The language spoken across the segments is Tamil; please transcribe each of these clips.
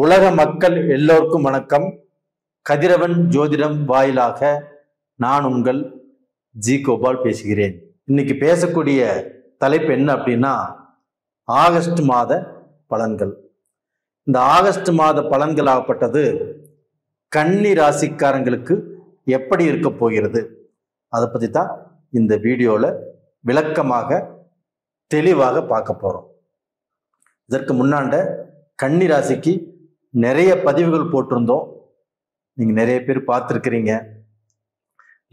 உலக மக்கள் எல்லோருக்கும் வணக்கம். கதிரவன் ஜோதிடம் வாயிலாக நான் உங்கள் ஜி கோபால் பேசுகிறேன். இன்னைக்கு பேசக்கூடிய தலைப்பு என்ன அப்படின்னா, ஆகஸ்ட் மாத பலன்கள். இந்த ஆகஸ்ட் மாத பலன்கள் ஆகப்பட்டது கன்னி ராசிக்காரங்களுக்கு எப்படி இருக்க போகிறது, அதை பற்றி தான் இந்த வீடியோவில் விளக்கமாக தெளிவாக பார்க்க போகிறோம். இதற்கு முன்னாண்ட கன்னி ராசிக்கு நிறைய பதிவுகள் போட்டிருந்தோம். நீங்கள் நிறைய பேர் பார்த்துருக்கிறீங்க,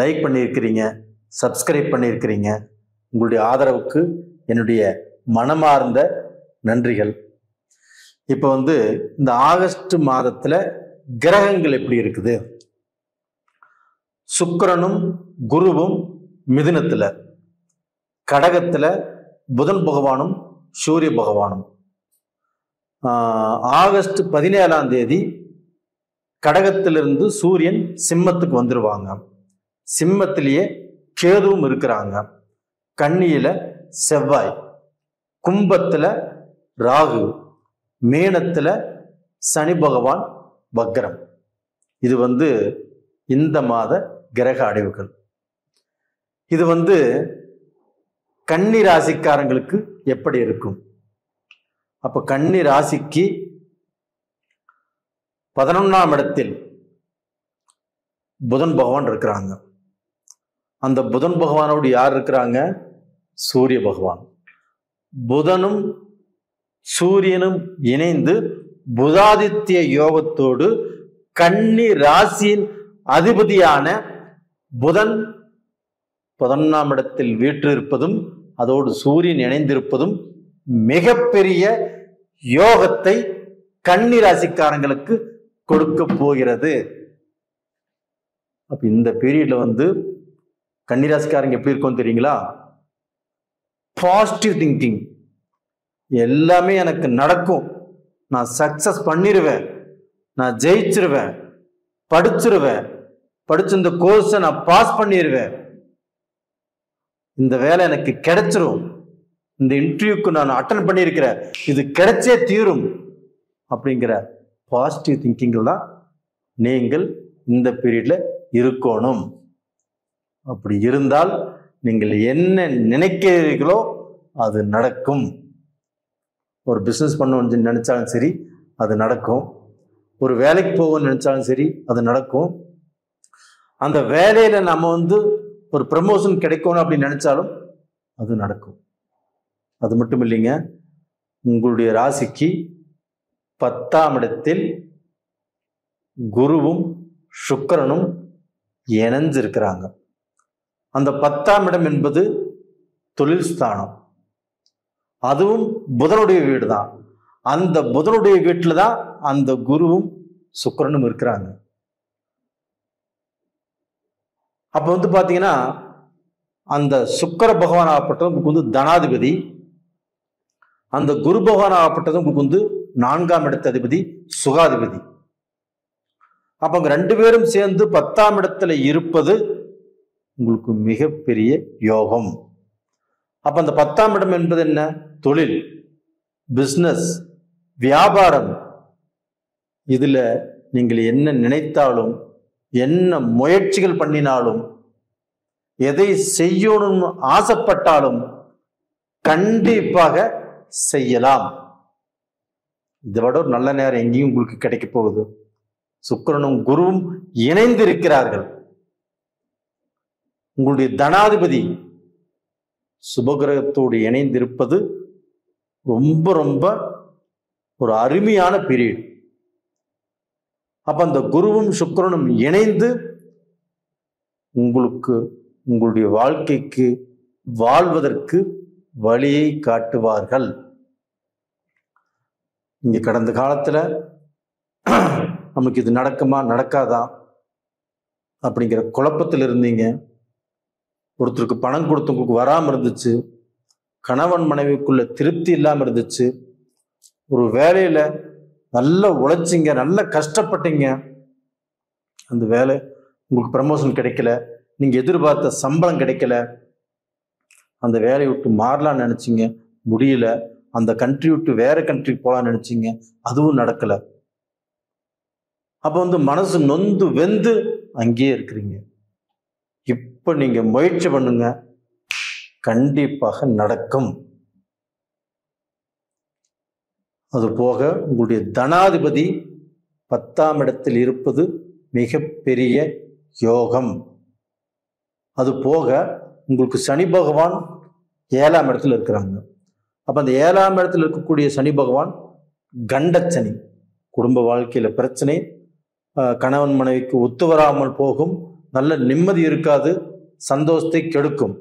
லைக் பண்ணியிருக்கிறீங்க, சப்ஸ்கிரைப் பண்ணியிருக்கிறீங்க. உங்களுடைய ஆதரவுக்கு என்னுடைய மனமார்ந்த நன்றிகள். இப்போ இந்த ஆகஸ்ட் மாதத்தில் கிரகங்கள் எப்படி இருக்குது? சுக்கிரனும் குருவும் மிதுனத்தில், கடகத்தில் புதன் பகவானும் சூரிய பகவானும். ஆகஸ்ட் 17ஆம் தேதி கடகத்திலிருந்து சூரியன் சிம்மத்துக்கு வந்துருவாங்க. சிம்மத்திலேயே கேதுவும் இருக்கிறாங்க. கன்னியில செவ்வாய், கும்பத்துல ராகு, மீனத்துல சனி பகவான் வக்ரம். இது இந்த மாத கிரக அடைவுகள். இது கன்னி ராசிக்காரங்களுக்கு எப்படி இருக்கும்? அப்ப கன்னி ராசிக்கு 11ஆம் இடத்தில் புதன் பகவான் இருக்கிறாங்க. அந்த புதன் பகவானோடு யார் இருக்கிறாங்க? சூரிய பகவான். புதனும் சூரியனும் இணைந்து புதாதித்ய யோகத்தோடு கன்னி ராசியின் அதிபதியான புதன் 11ஆம் இடத்தில் வீற்றிருப்பதும் அதோடு சூரியன் இணைந்திருப்பதும் மிகப்பெரிய யோகத்தை கன்னி ராசிக்காரங்களுக்கு கொடுக்க போகிறது. அப்ப இந்த பீரியட்ல கன்னி ராசிக்காரங்க எப்படி இருக்கும் தெரியுங்களா? Positive thinking. எல்லாமே எனக்கு நடக்கும், நான் சக்சஸ் பண்ணிடுவேன், நான் ஜெயிச்சிருவேன், படிச்சிருவேன், படிச்சு இந்த கோர்ஸை நான் பாஸ் பண்ணிடுவேன், இந்த வேலை எனக்கு கிடைச்சிரும், இந்த இன்டர்வியூக்கு நான் அட்டன் பண்ணியிருக்கிறேன், இது கிடைச்சே தீரும் அப்படிங்கிற பாசிட்டிவ் திங்கிங்கில் தான் நீங்கள் இந்த பீரியட்ல இருக்கணும். அப்படி இருந்தால் நீங்கள் என்ன நினைக்கிறீர்களோ அது நடக்கும். ஒரு பிஸ்னஸ் பண்ணணும்னு நினைச்சாலும் சரி அது நடக்கும். ஒரு வேலைக்கு போகணும்னு நினைச்சாலும் சரி அது நடக்கும். அந்த வேலையில நம்ம ஒரு ப்ரமோஷன் கிடைக்கணும் அப்படின்னு நினைச்சாலும் அது நடக்கும். அது மட்டும் இல்லைங்க, உங்களுடைய ராசிக்கு 10ஆம் இடத்தில் குருவும் சுக்கிரனும் இணைஞ்சிருக்கிறாங்க. அந்த 10ஆம் இடம் என்பது தொழில் ஸ்தானம். அதுவும் புதனுடைய வீடு தான். அந்த புதனுடைய வீட்டில் தான் அந்த குருவும் சுக்கிரனும் இருக்கிறாங்க. அப்ப பாத்தீங்கன்னா, அந்த சுக்கிர பகவான் ஆகப்பட்டது உங்களுக்கு தனாதிபதி, அந்த குரு பகவான் ஆகப்பட்டது உங்களுக்கு 4ஆம் இடத்து அதிபதி, சுகாதிபதி. அப்ப அங்க 2 பேரும் சேர்ந்து 10ஆம் இடத்துல இருப்பது உங்களுக்கு மிகப்பெரிய யோகம். அப்ப அந்த 10ஆம் இடம் என்பது என்ன? தொழில், பிசினஸ், வியாபாரம். இதுல நீங்கள் என்ன நினைத்தாலும், என்ன முயற்சிகள் பண்ணினாலும், எதை செய்யணும்னு ஆசைப்பட்டாலும் கண்டிப்பாக செய்யலாம். இதை விட ஒரு நல்ல நேரம் எங்கேயும் உங்களுக்கு கிடைக்க போகுது. சுக்கிரனும் குருவும் இணைந்து இருக்கிறார்கள். உங்களுடைய தனாதிபதி சுபகிரகத்தோடு இணைந்திருப்பது ரொம்ப ரொம்ப ஒரு அருமையான பீரியட். அப்ப அந்த குருவும் சுக்கிரனும் இணைந்து உங்களுக்கு உங்களுடைய வாழ்க்கைக்கு வாழ்வதற்கு வழியை காட்டுவார்கள். இங்க கடந்த காலத்துல நமக்கு இது நடக்குமா நடக்காதா அப்படிங்கிற குழப்பத்தில் இருந்தீங்க. ஒருத்தருக்கு பணம் கொடுத்தவங்களுக்கு வராம இருந்துச்சு, கணவன் மனைவிக்குள்ள திருப்தி இல்லாம இருந்துச்சு, ஒரு வேலையில நல்லா உழைச்சிங்க, நல்லா கஷ்டப்பட்டீங்க, அந்த வேலை உங்களுக்கு ப்ரமோஷன் கிடைக்கல, நீங்க எதிர்பார்த்த சம்பளம் கிடைக்கல, அந்த வேலையை விட்டு மாறலாம்னு நினைச்சிங்க, முடியல, அந்த கண்ட்ரி விட்டு வேற கண்ட்ரி போகலான்னு நினைச்சிங்க, அதுவும் நடக்கல. அப்போ வந்து மனசு நொந்து வெந்து அங்கேயே இருக்கிறீங்க. இப்போ நீங்க முயற்சி பண்ணுங்க, கண்டிப்பாக நடக்கும். அது போக உங்களுடைய தனாதிபதி 10ஆம் இடத்தில் இருப்பது மிகப்பெரிய யோகம். அது போக உங்களுக்கு சனி பகவான் 7ஆம் இடத்துல இருக்கிறாங்க. அப்போ அந்த 7ஆம் இடத்துல இருக்கக்கூடிய சனி பகவான் கண்டச்சனி. குடும்ப வாழ்க்கையில பிரச்சனை, கணவன் மனைவிக்கு ஒத்து வராமல் போகும், நல்ல நிம்மதி இருக்காது, சந்தோஷத்தை கெடுக்கும்.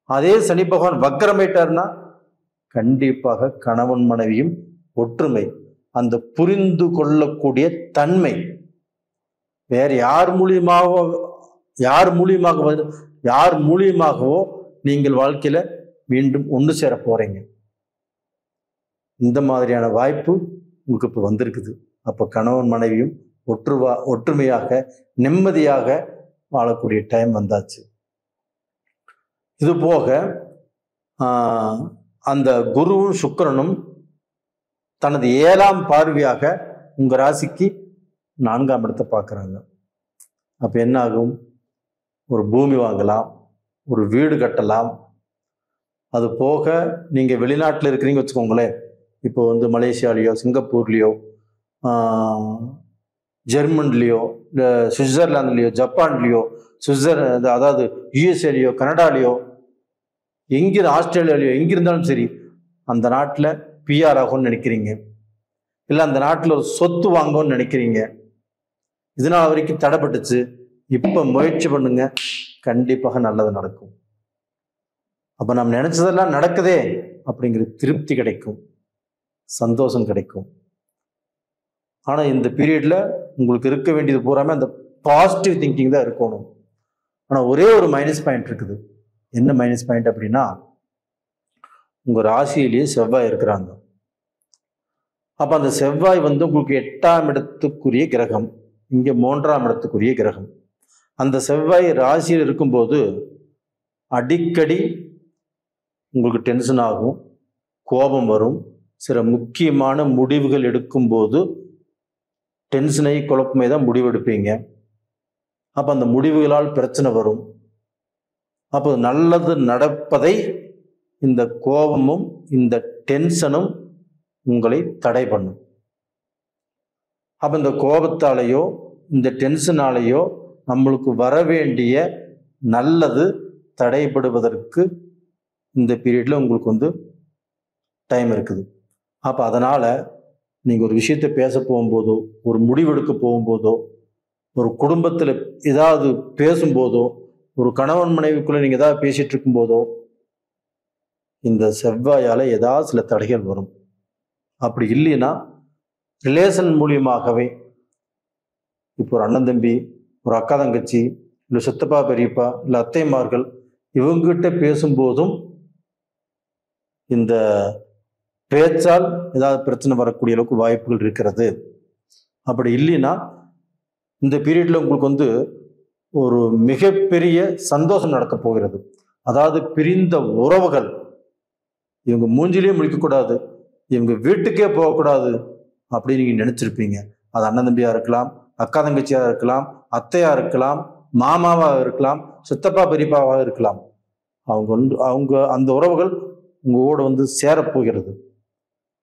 அதே சனி பகவான் வக்கரமாயிட்டார்னா கண்டிப்பாக கணவன் மனைவியும் ஒற்றுமை, அந்த புரிந்து கொள்ளக்கூடிய தன்மை வேற யார் மூலியமாகவோ நீங்கள் வாழ்க்கையில மீண்டும் ஒன்று சேர போறீங்க. இந்த மாதிரியான வாய்ப்பு உங்களுக்கு இப்போ வந்திருக்குது. அப்போ கணவன் மனைவியும் ஒற்றுமையாக நிம்மதியாக வாழக்கூடிய டைம் வந்தாச்சு. இது போக அந்த குருவும் சுக்கிரனும் தனது 7ஆம் பார்வையாக உங்க ராசிக்கு 4ஆம் இடத்தை பார்க்குறாங்க. அப்போ என்ன ஆகும்? ஒரு பூமி வாங்கலாம், ஒரு வீடு கட்டலாம். அது போக நீங்கள் வெளிநாட்டில் இருக்கிறீங்க வச்சுக்கோங்களேன். இப்போ வந்து மலேசியாலேயோ, சிங்கப்பூர்லேயோ, ஜெர்மன்லேயோ, இல்லை சுவிட்சர்லாந்துலேயோ, ஜப்பான்லேயோ, அதாவது யுஎஸ்ஏலேயோ, கனடாலேயோ, ஆஸ்திரேலியாலேயோ எங்கிருந்தாலும் சரி, அந்த நாட்டில் பிஆர் ஆகும்னு நினைக்கிறீங்க, இல்லை அந்த நாட்டில் ஒரு சொத்து வாங்கும்னு நினைக்கிறீங்க. இதனால் வரைக்கும் தடைப்பட்டுச்சு. இப்போ முயற்சி பண்ணுங்க, கண்டிப்பாக நல்லது நடக்கும். அப்போ நம்ம நினைச்சதெல்லாம் நடக்குதே அப்படிங்கிற திருப்தி கிடைக்கும், சந்தோஷம் கிடைக்கும். ஆனால் இந்த பீரியட்ல உங்களுக்கு இருக்க வேண்டியது பூராமே அந்த பாசிட்டிவ் திங்கிங் தான் இருக்கணும். ஆனால் ஒரே ஒரு மைனஸ் பாயிண்ட் இருக்குது. என்ன மைனஸ் பாயிண்ட் அப்படின்னா, உங்க ராசியிலேயே செவ்வாய் இருக்கிறாங்க. அப்ப அந்த செவ்வாய் வந்து உங்களுக்கு 8ஆம் இடத்துக்குரிய கிரகம், இங்க 3ஆம் இடத்துக்குரிய கிரகம். அந்த செவ்வாய் ராசியில் இருக்கும்போது அடிக்கடி உங்களுக்கு டென்ஷன் ஆகும், கோபம் வரும். சில முக்கியமான முடிவுகள் எடுக்கும்போது டென்ஷனை குழப்பமே தான் முடிவெடுப்பீங்க. அப்போ அந்த முடிவுகளால் பிரச்சனை வரும். அப்போ நல்லது நடப்பதை இந்த கோபமும் இந்த டென்ஷனும் உங்களை தடை பண்ணும். அப்போ இந்த கோபத்தாலேயோ இந்த டென்ஷனாலேயோ நம்மளுக்கு வர வேண்டிய நல்லது தடைபடுவதற்கு இந்த பீரியட்ல உங்களுக்கு வந்து டைம் இருக்குது. அப்போ அதனால் நீங்கள் ஒரு விஷயத்தை பேச போகும்போதோ, ஒரு முடிவெடுக்க போகும்போதோ, ஒரு குடும்பத்தில் ஏதாவது பேசும்போதோ, ஒரு கணவன் மனைவிக்குள்ளே நீங்கள் ஏதாவது பேசிகிட்டு இருக்கும்போதோ இந்த செவ்வாயால் ஏதாவது சில தடைகள் வரும். அப்படி இல்லைன்னா ரிலேஷன் மூலியமாகவே, இப்போ ஒரு அண்ணன் தம்பி, ஒரு அக்கா தங்கச்சி, இல்லை சித்தப்பா பெரியப்பா, இல்லை அத்தைமார்கள், இவங்ககிட்ட பேசும்போதும் இந்த பேச்சால் ஏதாவது பிரச்சனை வரக்கூடிய அளவுக்கு வாய்ப்புகள் இருக்கிறது. அப்படி இல்லைன்னா இந்த பீரியட்ல உங்களுக்கு வந்து ஒரு மிகப்பெரிய சந்தோஷம் நடக்க போகிறது. அதாவது பிரிந்த உறவுகள், இவங்க மூஞ்சிலேயே முழிக்கக்கூடாது, இவங்க வீட்டுக்கே போகக்கூடாது அப்படின்னு நீங்கள் நினச்சிருப்பீங்க. அது அண்ணன் தம்பியா இருக்கலாம், அக்கா தங்கச்சியா இருக்கலாம், அத்தையா இருக்கலாம், மாமாவாக இருக்கலாம், சித்தப்பா பெரியப்பாவாக இருக்கலாம். அவங்க அந்த உறவுகள் உங்களோட வந்து சேரப்போகிறது.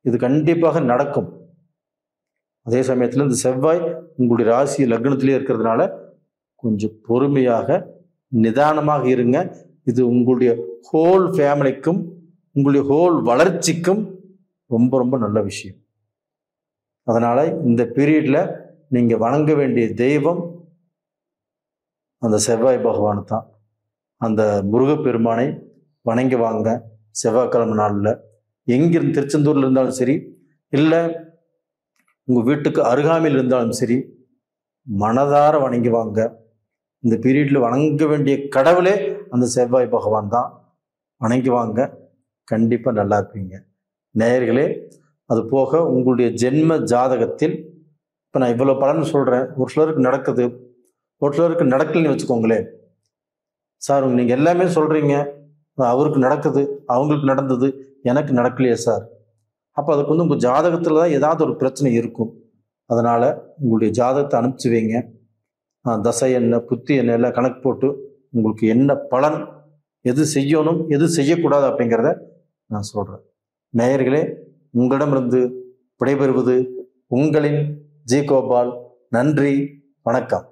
இது கண்டிப்பாக நடக்கும். அதே சமயத்தில் இந்த செவ்வாய் உங்களுடைய ராசி லக்னத்திலே இருக்கிறதுனால கொஞ்சம் பொறுமையாக நிதானமாக இருங்க. இது உங்களுடைய ஹோல் ஃபேமிலிக்கும் உங்களுடைய ஹோல் வளர்ச்சிக்கும் ரொம்ப ரொம்ப நல்ல விஷயம். அதனால் இந்த பீரியட்ல நீங்கள் வணங்க வேண்டிய தெய்வம் அந்த செவ்வாய் பகவான் தான். அந்த முருகப்பெருமானை வணங்கி வாங்க. செவ்வாய்க்கிழமை நாளில் எங்கிருந்து, திருச்செந்தூரில் இருந்தாலும் சரி, இல்லை உங்கள் வீட்டுக்கு அருகாமையில் இருந்தாலும் சரி, மனதார வணங்கி வாங்க. இந்த பீரியடில் வணங்க வேண்டிய கடவுளே அந்த செவ்வாய் பகவான் தான். வணங்கி வாங்க, கண்டிப்பாக நல்லா இருப்பீங்க நேயர்களே. அது போக உங்களுடைய ஜென்ம ஜாதகத்தில் இப்போ நான் இவ்வளோ பலன் சொல்கிறேன். ஒரு சிலருக்கு நடக்குது, ஒரு சிலருக்கு நடக்கலைன்னு வச்சுக்கோங்களேன். சார் நீங்கள் எல்லாமே சொல்கிறீங்க, அவருக்கு நடக்குது, அவங்களுக்கு நடந்தது, எனக்கு நடக்கலையே சார். அப்போ அதுக்கு வந்து உங்கள் ஜாதகத்தில் தான் ஏதாவது ஒரு பிரச்சனை இருக்கும். அதனால் உங்களுடைய ஜாதகத்தை அனுப்பிச்சு வைங்க. தசை என்ன புத்தி என்ன எல்லாம் கணக்கு போட்டு உங்களுக்கு என்ன பலன், எது செய்யணும் எது செய்யக்கூடாது அப்படிங்கிறத நான் சொல்கிறேன். நேயர்களே, உங்களிடமிருந்து விடைபெறுவது உங்களின் ஜி கோபால். நன்றி, வணக்கம்.